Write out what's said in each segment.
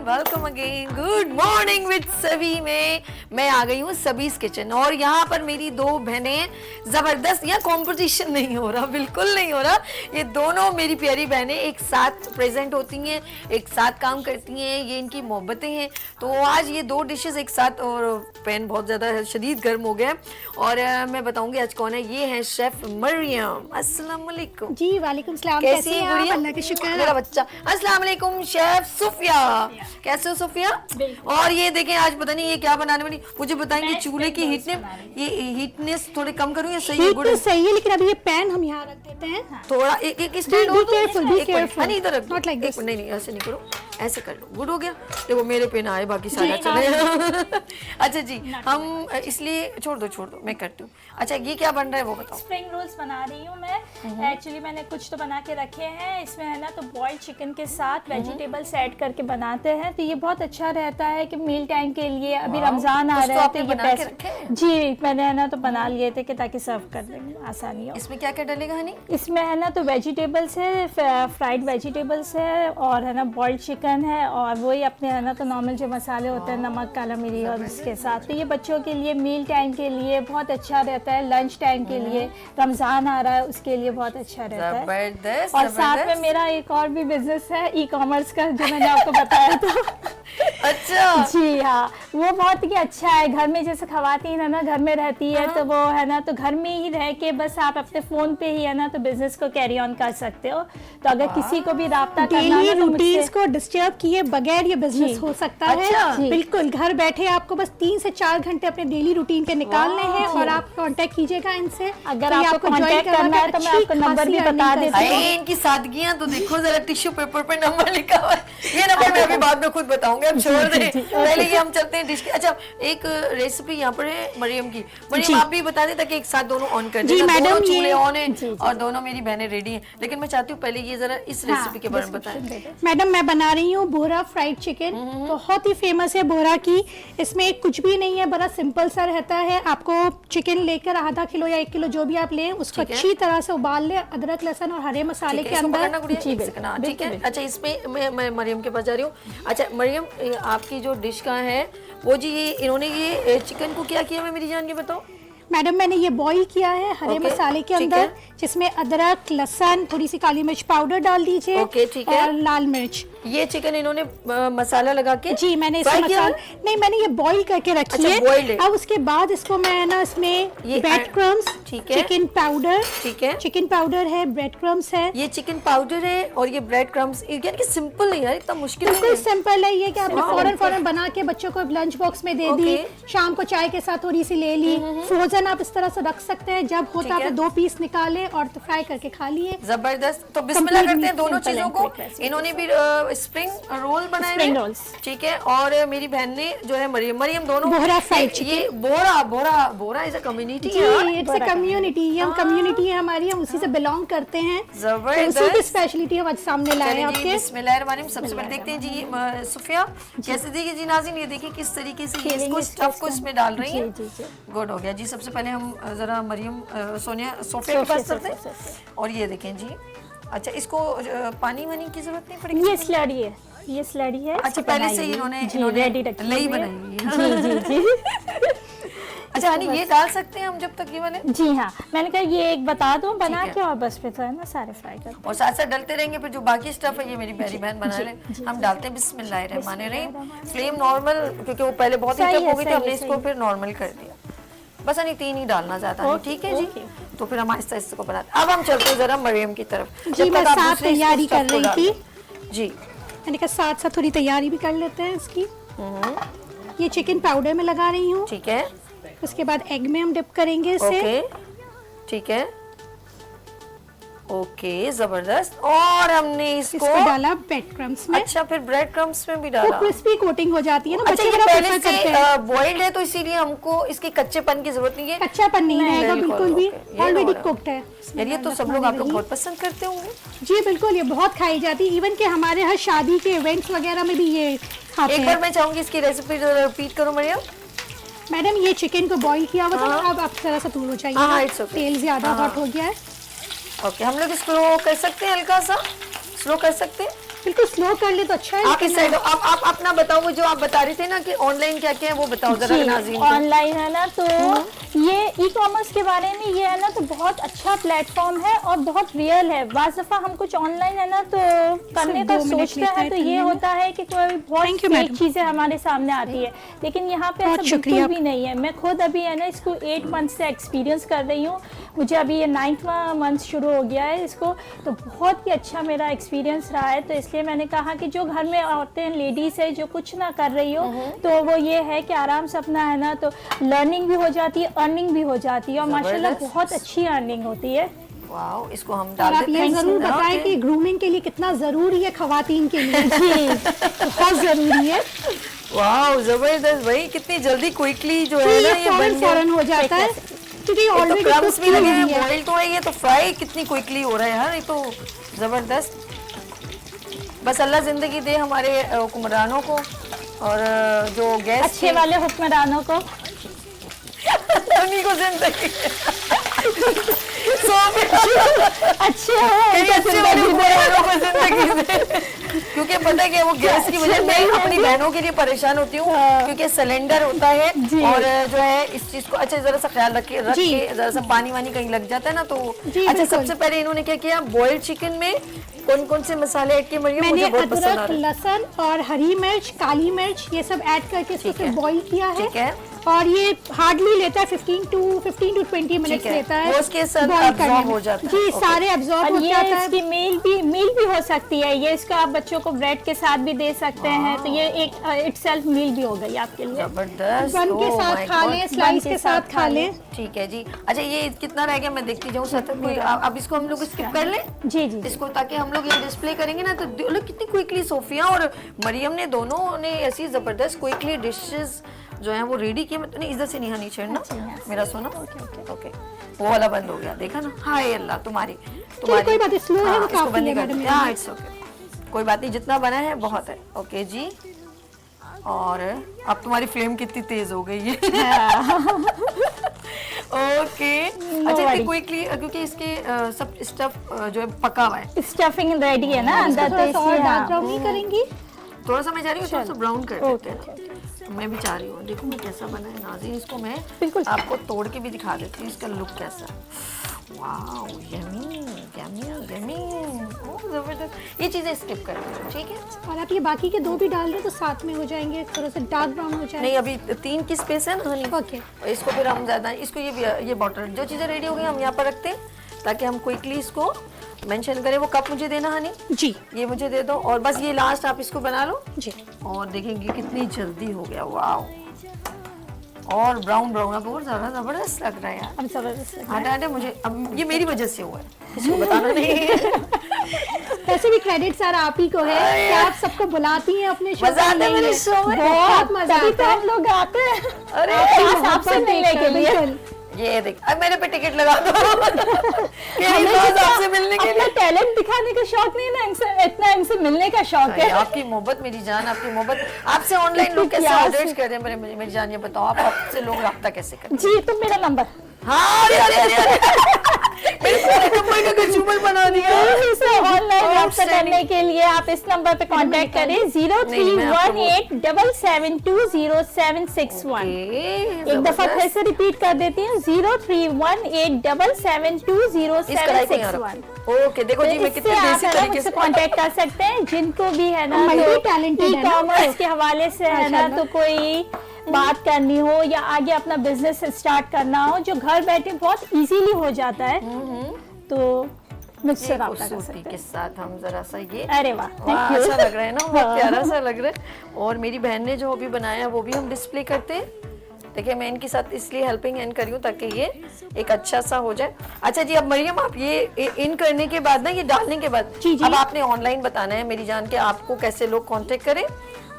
Welcome again. Good morning with सभी में मैं आ गई हूँ सबीज किचन और यहाँ पर मेरी दो बहनें जबरदस्त, यहाँ कंपटीशन नहीं हो रहा, बिल्कुल नहीं हो रहा। ये दोनों मेरी प्यारी बहनें एक साथ प्रेजेंट होती हैं, एक साथ काम करती हैं, ये इनकी मोहब्बतें हैं। तो आज ये दो डिशेस एक साथ, और पैन बहुत ज़्यादा शदीद गर्म हो गया और मैं बताऊंगी आज कौन है। ये है शेफ मरियम। अस्सलाम वालेकुम। जी वालेकुम सलाम। कैसी हैं आप? गुड़िया? अल्लाह का शुक्र। मेरा बच्चा। अस्सलाम वालेकुम शेफ सुफिया। कैसे हो सुफिया? और ये देखें आज पता नहीं ये क्या बनाने वाली, मुझे बताएंगे चूल्हे की हीटनेस थोड़ी कम करूँ या सही है? हीट तो सही है, लेकिन अभी ये पैन हम यहाँ रख देते हैं। थोड़ा एक stand Be careful, be careful. नहीं इधर रख दो। Not like this. नहीं ऐसे नहीं करो, ऐसे कर लो। गुड हो गया। देखो मेरे पे ना आए, बाकी सारा चले। अच्छा जी, हम इसलिए छोड़ दो मैं करती हूँ। अच्छा ये क्या बन रहा है वो बताओ। स्प्रिंग रोल्स बना रही हूँ मैं। एक्चुअली मैंने कुछ तो बना के रखे हैं। इसमें है ना तो बॉइल्ड चिकन के साथ वेजिटेबल्स ऐड करके बनाते हैं, तो ये बहुत अच्छा रहता है कि मील टाइम के लिए। अभी रमजान आ रहा है तो ये बेस्ट। जी मैंने है ना तो बना लिए थे कि ताकि सर्व कर देंगे आसानी हो। इसमें क्या क्या डलेगा हनी? इसमें है ना तो वेजिटेबल्स है, फ्राइड वेजिटेबल्स है, और है ना बॉइल्ड चिकन है, और वही अपने है ना तो नॉर्मल जो मसाले होते हैं, नमक, काला मिर्च और उसके साथ। तो ये बच्चों के लिए मील टाइम के लिए बहुत अच्छा रहता है, लंच टाइम के लिए, रमजान आ रहा है उसके लिए बहुत अच्छा रहता है। जबरदस्त। और साथ में मेरा एक और भी बिजनेस है ई कॉमर्स का, जो मैंने आपको बताया था। अच्छा जी हाँ, वो बहुत ही अच्छा है। घर में जैसे खवातीन है ना घर में रहती है, तो वो है ना तो घर में ही रह के बस आप अपने फोन पे ही है ना तो बिजनेस को कैरी ऑन कर सकते हो। तो अगर किसी को भी राब्ता करना डेली है तो रूटीन्स को डिस्टर्ब किए बगैर ये बिजनेस हो सकता है। अच्छा। बिल्कुल, घर बैठे आपको बस 3 से 4 घंटे अपने डेली रूटीन के निकालने हैं और आप कांटेक्ट कीजिएगा इनसे। अगर तो ये आपको कांटेक्ट करना है तो मैं आपको नंबर भी बता देती हूँ। अरे इनकी सादगियां तो देखो जरा, टिश्यू पेपर पे नंबर लिखा हुआ है। ये नंबर मैं अभी बाद में खुद बताऊंगी, अब छोड़ दें। पहले ये हम चलते हैं डिश की। अच्छा एक रेसिपी यहाँ पर है मरियम की। मरियम आप भी बता दें ताकि एक साथ दोनों ऑन कर दें। जी मैडम, दोनों चूल्हे ऑन है जी। और दोनों मेरी बहनें रेडी हैं। लेकिन मैं चाहती हूँ पहले ये जरा इस रेसिपी के बारे में बताएं। मैडम मैं बना रही हूँ बोहरा फ्राइड चिकन। बहुत ही फेमस है बोहरा की। इसमें कुछ भी नहीं है, बड़ा सिंपल सा रहता है। आपको चिकन लेकर आधा किलो या 1 किलो जो भी आप लें, उसको अच्छी तरह से उबाल ले, अदरक लहसुन और हरे मसाले के अंदर। ठीक है। अच्छा इसमें मैं मरियम के पास जा रही हूँ। अच्छा मरियम, आपकी जो डिश का है वो जी, ये इन्होंने ये चिकन को क्या किया, मैं मेरी जान के बताओ। मैडम मैंने ये बॉईल किया है हरे मसाले के अंदर, जिसमें अदरक, लहसुन, थोड़ी सी काली मिर्च पाउडर डाल दीजिए और लाल मिर्च। ये चिकन इन्होंने मसाला लगा के, जी मैंने इसमें मसाला नहीं, मैंने ये बॉईल करके रखी है। अब उसके बाद इसको मैं ना इसमें ब्रेड क्रम्स, चिकन पाउडर, ठीक है, चिकन पाउडर है, ब्रेड क्रम्स है, ये चिकन पाउडर है और ये ब्रेड क्रम्स। यानी कि सिंपल नहीं है, इतना मुश्किल नहीं है। बिल्कुल सिंपल है ये कि आपने फौरन बना के बच्चों को लंच बॉक्स में दे दी, शाम को चाय के साथ थोड़ी सी ले ली। फ्रोजन आप इस तरह से रख सकते हैं, जब होता है 2 पीस निकाले और फ्राई करके खा लिए। जबरदस्त। तो बिस्मिल्लाह करते हैं दोनों चीजों को। इन्होंने भी स्प्रिंग रोल बनाए, स्प्रिंग रोल्स, ठीक है। और मेरी बहन ने जो है मरियम दोनों बोहरा फ्राइड चिकन। ये बोरा इज अ कम्युनिटी है। इट्स अ कम्युनिटी, ये हम कम्युनिटी है हमारी, हम उसी से बिलोंग करते हैं। जबरदस्त। उसी की स्पेशलिटी हम आज सामने लाए हैं आपके। बिस्मिल्लाहिर्रहमानिर्रहीम। सबसे पहले देखते हैं जी सुफिया कैसे देखिए जी नाज़रीन, ये देखिए किस तरीके से इसको स्टफ को इसमें डाल रही है। गुड हो गया जी। सबसे पहले हम जरा मरियम सोफिया के पास चलते हैं और ये देखें जी। अच्छा इसको पानी वानी की जरूरत नहीं पड़ेगी? ये स्लरी है, ये स्लरी है। अच्छा पहले से इन्होंने लई बनाई है। जी। अच्छा हनी ये डाल सकते हैं हम जब तक ये वाले? जी हाँ, मैंने कहा ये एक बता दूं बना के, और बस फिर तो है ना सारे फ्राई कर और साथ साथ डलते रहेंगे। फिर जो बाकी स्टफ है ये मेरी प्यारी बहन बना ले, हम डालते हैं। बिस्मिल्लाहिर्रहमानिर्रहीम। फ्लेम नॉर्मल, क्योंकि वो पहले बहुत ही टफ हो गई थी, हमने इसको फिर नॉर्मल कर दिया। बस नहीं 3 ही डालना चाहता है, ठीक है जी। तो फिर हम आहिस्ता आहिस्ता को बनाते। अब हम चलते हैं जरा मरियम की तरफ। जी मैं साथ तैयारी कर रही थी जी, मैंने कहा साथ साथ थोड़ी तैयारी भी कर लेते हैं इसकी। ये चिकन पाउडर में लगा रही हूँ, ठीक है। उसके बाद एग में हम डिप करेंगे इसे। ओके ठीक है, ओके जबरदस्त। और हमने इसको डाला ब्रेड क्रम्स में। अच्छा फिर ब्रेड क्रम्स में भी डाला, वो क्रिस्पी कोटिंग हो जाती है ना। अच्छा ये पहले से बॉइल्ड है तो इसीलिए हमको इसके कच्चेपन की जरूरत नहीं है। कच्चापन नहीं रहेगा बिल्कुल भी, ऑलरेडी कुक्ड है। ये तो सब लोग आपको बहुत पसंद करते होंगे। जी बिल्कुल, ये बहुत खाई जाती है। इवन के हमारे हर शादी के इवेंट्स वगैरह में भी ये खाते हैं। एक बार मैं चाहूंगी इसकी रेसिपी रिपीट करो मरियम। मैडम ये चिकन को बॉईल किया हुआ था, अब आप जरा सा दूर हो जाइए, तेल ज्यादा हॉट हो गया है। ओके हम लोग स्लो कर सकते हैं, हल्का सा स्लो कर सकते हैं। बिल्कुल स्लो कर ले तो अच्छा है। आप इस साइड आप अपना बताओ, वो जो आप बता रहे थे ना कि ऑनलाइन क्या क्या है वो बताओ जरा नाज़रीन को। ऑनलाइन है ना, तो ये ई कॉमर्स के बारे में ये है ना तो बहुत अच्छा प्लेटफॉर्म है और बहुत रियल है। बाज़ दफ़ा हम कुछ ऑनलाइन है ना तो करने का सोचते हैं तो ये होता है कि कोई बहुत फेक चीज़ें हमारे सामने आती है, लेकिन यहाँ पे ऐसा बिल्कुल भी नहीं है। मैं खुद अभी है ना इसको 8 मंथ से एक्सपीरियंस कर रही हूँ, मुझे अभी ये 9वां मंथ शुरू हो गया है इसको, तो बहुत ही अच्छा मेरा एक्सपीरियंस रहा है। तो इसलिए मैंने कहा कि जो घर में औरतें लेडीज़ है जो कुछ ना कर रही हो तो वो ये है कि आराम से अपना है ना तो लर्निंग भी हो जाती है, अर्निंग भी हो जाती है और माशाल्लाह बहुत अच्छी अर्निंग होती है। वाओ, इसको हम और डाल आप देते ये हैं। जरूर बताएं कि ग्रूमिंग के लिए कितना जरूरी है खवातीन के लिए। जी बहुत जरूरी है। वाओ जबरदस्त भाई, कितनी जल्दी क्विकली जो है ना ये बन गया। फौरन हो जाता है क्योंकि तो ऑलरेडी क्रम्स भी लगे हैं, बॉइल तो है, ये तो फ्राई कितनी क्विकली हो रहा है यार, ये तो जबरदस्त। बस अल्लाह जिंदगी दे हमारे हुक्मरानों को और जो गैस अच्छे वाले हुक्मरानों को उन्हीं को जिंदगी अच्छे क्योंकि पता है कि वो गैस की वजह मैं अपनी बहनों के लिए परेशान होती हूँ क्योंकि सिलेंडर होता है और जो है इस चीज को अच्छा जरा सा ख्याल रख के जरा सा पानी वानी कहीं लग जाता है ना तो अच्छा। सबसे पहले इन्होंने क्या किया, बॉइल्ड चिकन में कौन कौन से मसाले ऐड किए मरियम? मैंने मुझे बहुत पसंद आ अदरक, रहा है। लहसुन और हरी मिर्च, काली मिर्च ये सब ऐड करके इसको फिर बॉईल किया है। ठीक है। और ये हार्डली लेता है 15 टू 20 मिनट्स लेता है। वो उसके साथ boil absorb करने में। हो जाता है। जी सारे एब्जॉर्ब हो ये जाता है। इसकी मील भी हो सकती है, ये इसको आप बच्चों को ब्रेड के साथ भी दे सकते हैं, तो ये एक इटसेल्फ मील भी हो गई आपके लिए। जबरदस्त। बन के Oh साथ my खा God। लें, स्लाइस के साथ खा लें। ठीक है जी। अच्छा ये कितना रह गया, मैं देखती जाऊँ साथ में। अब इसको हम लोग स्किप कर लें जी जी इसको, ताकि हम लोग ये डिस्प्ले करेंगे ना तो लोग कितनी क्विकली सोफिया और मरियम ने दोनों ने ऐसी जबरदस्त क्विकली डिशेस जो है वो रेडी किए। नहीं इधर से नहीं छेड़ना मेरा सोना। ओके वो वाला बंद हो गया, देखा ना। हाय अल्लाह तुम्हारी कोई बात नहीं, स्लो है वो इसको काफी बंद है कर मैडम। दिया। हाँ इट्स ओके, कोई बात नहीं, जितना बना है बहुत है। ओके जी। और अब तुम्हारी फ्लेम कितनी तेज हो गई है। ओके अच्छा इतनी क्विकली क्योंकि इसके सब स्टफ जो है पका हुआ है, स्टफिंग रेडी है ना अंदर, तो थोड़ा और डार्क इसलिए ब्राउन नहीं करेंगी? थोड़ा सा मैं चाह रही हूँ थोड़ा सा ब्राउन कर देते हैं। मैं भी चाह रही हूँ, देखो मैं कैसा बना है नाज़रीन, इसको मैं बिल्कुल आपको तोड़ के भी दिखा देती हूँ इसका लुक कैसा। वाओ यम्मी यम्मी यम्मी, ओह जबरदस्त। ये चीज़ें स्किप कर दो ठीक है। और आप ये बाकी के दो भी डाल रहे तो साथ में हो जाएंगे, थोड़ा सा डार्क ब्राउन हो जाएगा। नहीं अभी 3 की स्पेस है ना हनी। ओके इसको फिर हम ज़्यादा इसको ये बॉटल जो चीज़ें रेडी हो गई हम यहाँ पर रखते हैं ताकि हम क्विकली इसको मेंशन करें। वो कप मुझे देना हनी जी, ये मुझे दे दो और बस ये लास्ट आप इसको बना लो जी। और देखेंगे कितनी जल्दी हो गया। वाओ और ब्राउन ब्राउन अब और ज़्यादा ज़बरदस्त लग रहा है यार। अब जबरदस्त हटा हटा मुझे, अब ये मेरी वजह से हुआ है, इसको बताना नहीं है। वैसे भी क्रेडिट सारा आप ही को है कि आप सबको बुलाती हैं अपने शो मजा आता है मेरे शो में, बहुत मजा तभी तो आता है। हम लोग आते हैं अरे आपसे मिलने के लिए। ये देख अब मेरे पे टिकट लगा दो आपसे मिलने के अपना लिए। टैलेंट दिखाने का शौक नहीं ना, इतना इनसे मिलने का शौक अरे है। आपकी मोहब्बत मेरी जान, आपकी मोहब्बत। आपसे ऑनलाइन लोग कैसे प्यार ऑर्डर से। कर रहे हैं मेरी जान, ये बताओ आप आपसे लोग रब्ता कैसे करते जी तो मेरा नंबर हैं? हाँ अरे अरे अरे मेरे पूरे कमरे का कंज्यूमर बना दिया। इसे ऑनलाइन रब्ता करने के लिए आप इस नंबर पे कांटेक्ट करें 0318772071। एक दफा फिर से रिपीट कर देती हूँ 0318772071। ओके देखो जी मैं कितने देसी तरीके से कांटेक्ट कर सकते हैं जिनको भी है ना मल्टी टैलेंटेड है ना। ई-कॉमर्स के हवाले से है ना तो कोई बात करनी हो या आगे अपना बिजनेस स्टार्ट करना हो जो घर बैठे बहुत इजीली हो जाता है तो मुझसे रब्ता कर सकते के साथ हम जरा सा ये हैं। अरे वाह वाह, अच्छा लग रहा है ना, बहुत प्यारा सा लग रहा है। और मेरी बहन ने जो अभी बनाया वो भी हम डिस्प्ले करते हैं। देखिए मैं इनके साथ इसलिए हेल्पिंग हैंड करी हूँ ताकि ये एक अच्छा सा हो जाए। अच्छा जी अब मरियम आप ये इन करने के बाद ना ये डालने के बाद जी, जी। अब आपने ऑनलाइन बताना है मेरी जान के आपको कैसे लोग कांटेक्ट करें।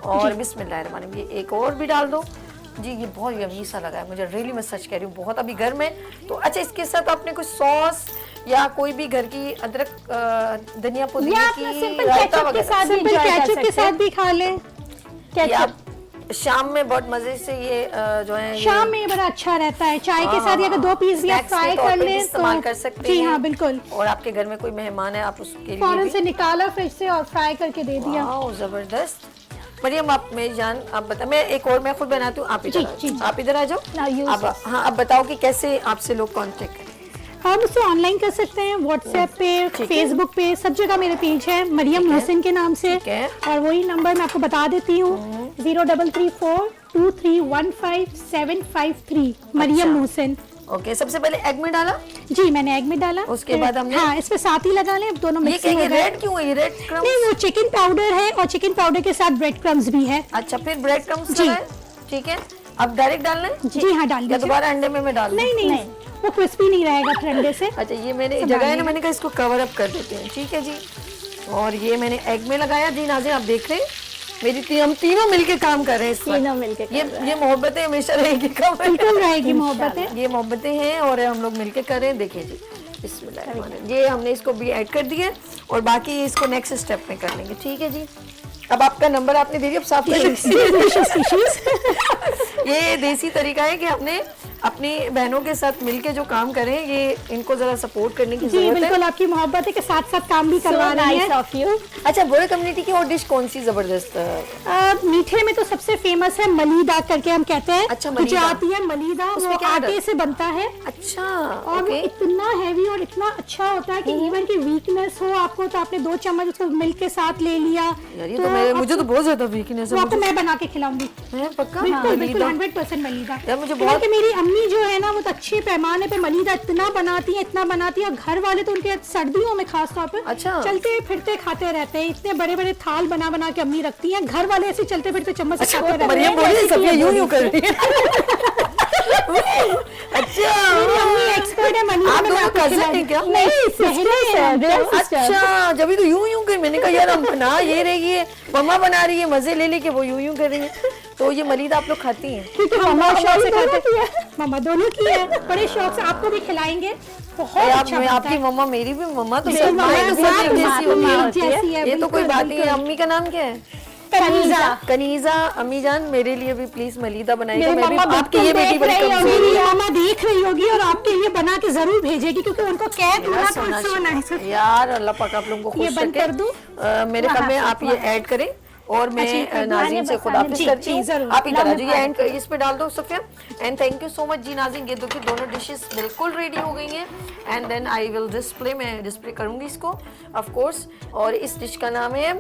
और बिस्मिल्लाहिर्रहमानिर्रहीम ये एक और भी डाल दो जी। ये बहुत यमी सा लगा है मुझे, रियली मैं सच कह रही हूँ, बहुत अभी घर में तो। अच्छा इसके साथ आपने कुछ सॉस या कोई भी घर की अदरक धनिया पुदीना या की अपना सिंपल रायता केचप के वगैरह साथ सिंपल enjoy कर केचप के सकते साथ हैं। भी खा लें। ये आप शाम में बहुत मजे से ये जो है शाम में बड़ा अच्छा रहता है चाय के साथ, अगर 2 पीस भी आप फ्राई कर लें तो इस्तेमाल कर सकते हैं। जी हाँ बिल्कुल। और आपके घर में कोई मेहमान है, आप उसके लिए फौरन भी से निकाला फ्रिज से और फ्राई करके दे दिया। वाओ जबरदस्त। मरियम आप मेरी जान आप बता, मैं एक और मैं खुद बनाती हूँ, आप जी, इधर जी। आप इधर आ Now जाओ। use अब हाँ अब बताओ कि कैसे आपसे लोग कांटेक्ट करें। आप मुझसे ऑनलाइन कर सकते हैं, व्हाट्सएप पे, फेसबुक पे, सब जगह मेरे पेज है मरियम ठीक है। मोहसिन के नाम से। ठीक है। और वही नंबर मैं आपको बता देती हूँ 0334231553 मरियम मोहसिन। ओके, सबसे पहले एग में डाला, जी मैंने एग में डाला, उसके बाद हमने हाँ इस पे साथ ही लगा लें, दोनों ये मिक्स क्या हो ये गए। रेड क्यों है, ये रेड क्रम्स? नहीं वो चिकन पाउडर है और चिकन पाउडर के साथ ब्रेड क्रम्स भी है। अच्छा फिर ब्रेड क्रम्स जी। है, ठीक है। अब डायरेक्ट डालना है जी हाँ डाल या दीजिए। दोबारा अंडे में मैं डाल दूं? नहीं वो क्रिस्पी नहीं रहेगा ठंडे से। अच्छा ये मैंने जगह है ना, मैंने कहा इसको कवर अप कर देते हैं, ठीक है जी। और ये मैंने एग में लगाया जी। नाज़रीन आप देख रहे हैं मेरी हम तीनों मिलके काम कर रहे हैं इस वक्त। तीनों मिलके कर ये मोहब्बतें हमेशा रहेगी कम बिल्कुल रहेगी मोहब्बतें। ये मोहब्बतें हैं और हम लोग मिलके कर रहे हैं। देखिए जी बिस्मिल्लाह, ये हमने इसको भी ऐड कर दिया और बाकी इसको नेक्स्ट स्टेप में कर लेंगे, ठीक है जी। अब आपका नंबर आपने दे दिया, अब साफ कर ये देसी तरीका है कि हमने अपनी बहनों के साथ मिलके जो काम करें, ये इनको जरा सपोर्ट करने की जी जरूरत है। बिल्कुल, आपकी मोहब्बत है के साथ साथ काम भी करवा रही नाइस है। Of you. अच्छा बोरे कम्युनिटी की और डिश कौन सी जबरदस्त है? मीठे में तो सबसे फेमस है मलीदा करके हम कहते हैं। अच्छा, मलीदा। गुजराती है मलीदा, उसमें वो क्या आटे होता से बनता है अच्छा और वो ओके। इतना हैवी और इतना अच्छा होता है कि इवन की वीकनेस हो आपको तो आपने 2 चम्मच उसको मिल्क के साथ ले लिया। यार ये तो मेरे मुझे तो बहुत ज्यादा वीकनेस वो है। आपको मैं बना के खिलाऊंगी। है पक्का? बिल्कुल बिल्कुल मलीदा? 100% मलीदा। यार मुझे इवन बहुत कि मेरी अम्मी जो है ना वो तो अच्छे पैमाने पे मलीदा इतना बनाती है और घर वाले तो उनके सर्दियों में खास तौर पे अच्छा। चलते फिरते खाते रहते हैं। इतने बड़े बड़े थाल बना बना के अम्मी रखती हैं, घर वाले ऐसे चलते फिरते चम्मच से अच्छा खाते रहते मरियम हैं। बोल रही है रेसिपी सफिया है यूं पूरी। यूं कर रही है। अच्छा मेरी अम्मी एक्सपर्ट है मलीदा आप में। दोनों आपको cousin खिला हैं क्या? नहीं सहेली है। अच्छा जब तो यूं यूं कर, मैंने कहा यार हम बना ये रही है, मम्मा बना रही है, मजे ले लेके वो यूं यूं कर रही है। तो ये मलीदा आप लोग खाती हैं? क्योंकि मम्मा शौक से खाते हैं। मम्मा दोनों की है, बड़े शौक से आपको भी खिलाएंगे। बहुत आप अच्छा मैं बनता आपकी है। मम्मा, मेरी भी मम्मा तो मेरी सब मम्मा माएँ तो भी सब आपकी जैसी होती माँ है। जैसी है, ये तो कोई बिल्कुल, बात नहीं है। बिल्कुल। अम्मी का नाम क्या है? कनीजा। कनीजा। अम्मी जान मेरे लिए भी प्लीज मलीदा बनाइएगा। मेरी मैं भी मम्मा आपकी ये बेटी बड़ी कमजोर मेरी है। मम्मा देख रही होगी और आपके लिए बना के जरूर भेजेगी क्योंकि उनको कैद मेरा होना सोना तो सोना है। यार अल्लाह पाक आप लोगों को ये खुश बंद रखे। कर दूं? मेरे कम में आप ये ऐड करें और मैं नाज़रीन से खुदाफिज करती हूँ। आप इधर आ जाइए, एंड इस पे डाल दो Safiya. And thank you so much जी नाज़रीन। ये देखिए दोनों डिशेस बिल्कुल रेडी हो गई हैं and then I will display, मैं डिस्प्ले करूंगी इसको ऑफ कोर्स। और इस डिश का नाम है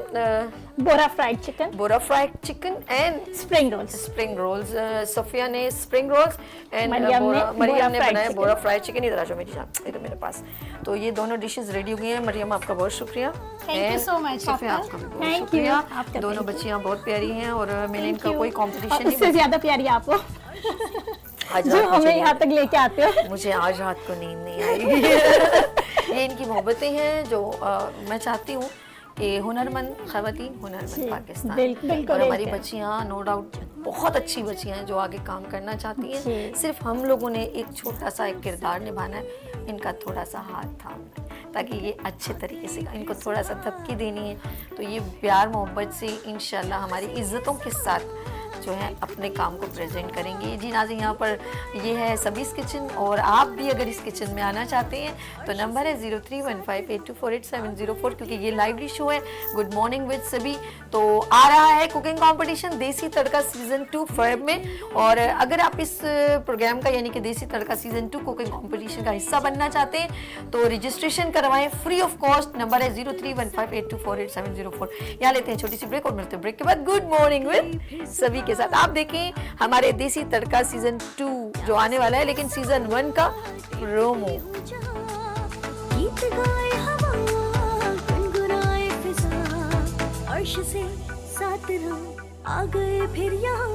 बोरा फ्राइड चिकन, बोरा fried chicken and spring rolls. Spring rolls. Safiya ने स्प्रिंग रोल्स एंड मरियम ने मरियम ने बोरा बनाया फ्राइड बोरा फ्राइड चिकन। इधर आ जाओ मेरी जान, इधर मेरे पास। तो ये दोनों डिशेस रेडी हो गई हैं। मरियम आपका बहुत शुक्रिया। Thank you And so much, Safia आपका। आपका भी बहुत Thank you, शुक्रिया। आपका दोनों thank you। बच्चियां बहुत प्यारी हैं और मैंने इनका कोई और कंपटीशन उससे नहीं। ज्यादा प्यारी आप हो आज जो रात को हमें चलिए। यहाँ तक लेके आते हो। मुझे आज रात को नींद नहीं आएगी। ये इनकी मोहब्बतें हैं जो मैं चाहती हूँ कि हुनरमंद ख़वातीन, हुनरमंद पाकिस्तान। बिल्कुल, और हमारी बिल्कुल। बच्चियाँ नो डाउट बहुत अच्छी बच्चियाँ हैं जो आगे काम करना चाहती हैं। जी। सिर्फ हम लोगों ने एक छोटा सा एक किरदार निभाना है, इनका थोड़ा सा हाथ थामना है ताकि ये अच्छे तरीके से, इनको थोड़ा सा थपकी देनी है। तो ये प्यार मोहब्बत से इंशाल्लाह हमारी इज़्ज़तों के साथ जो है अपने काम को प्रेजेंट करेंगे। जी नाज़रीन यहाँ पर ये है सबीज़ किचन और आप भी अगर इस किचन में आना चाहते हैं तो नंबर है 0315824870 क्योंकि ये लाइव शो है गुड मॉर्निंग विद सभी। तो आ रहा है कुकिंग कंपटीशन देसी तड़का सीजन 2 फरवरी में। और अगर आप इस प्रोग्राम का यानी कि देसी तड़का सीजन 2 कुकिंग कंपटीशन का हिस्सा बनना चाहते हैं तो रजिस्ट्रेशन करवाएं फ्री ऑफ कॉस्ट। नंबर है 0315824870। यहाँ लेते हैं छोटी सी ब्रेक और मिलते हैं ब्रेक के बाद गुड मॉर्निंग विद सभी के साथ। आप देखें हमारे देसी तड़का सीजन 2 जो आने वाला है, लेकिन सीजन 1 का प्रोमो। गीत गाए हवा, गुनगुनाए फिजा, अर्श से सात रंग आ गए फिर यहाँ।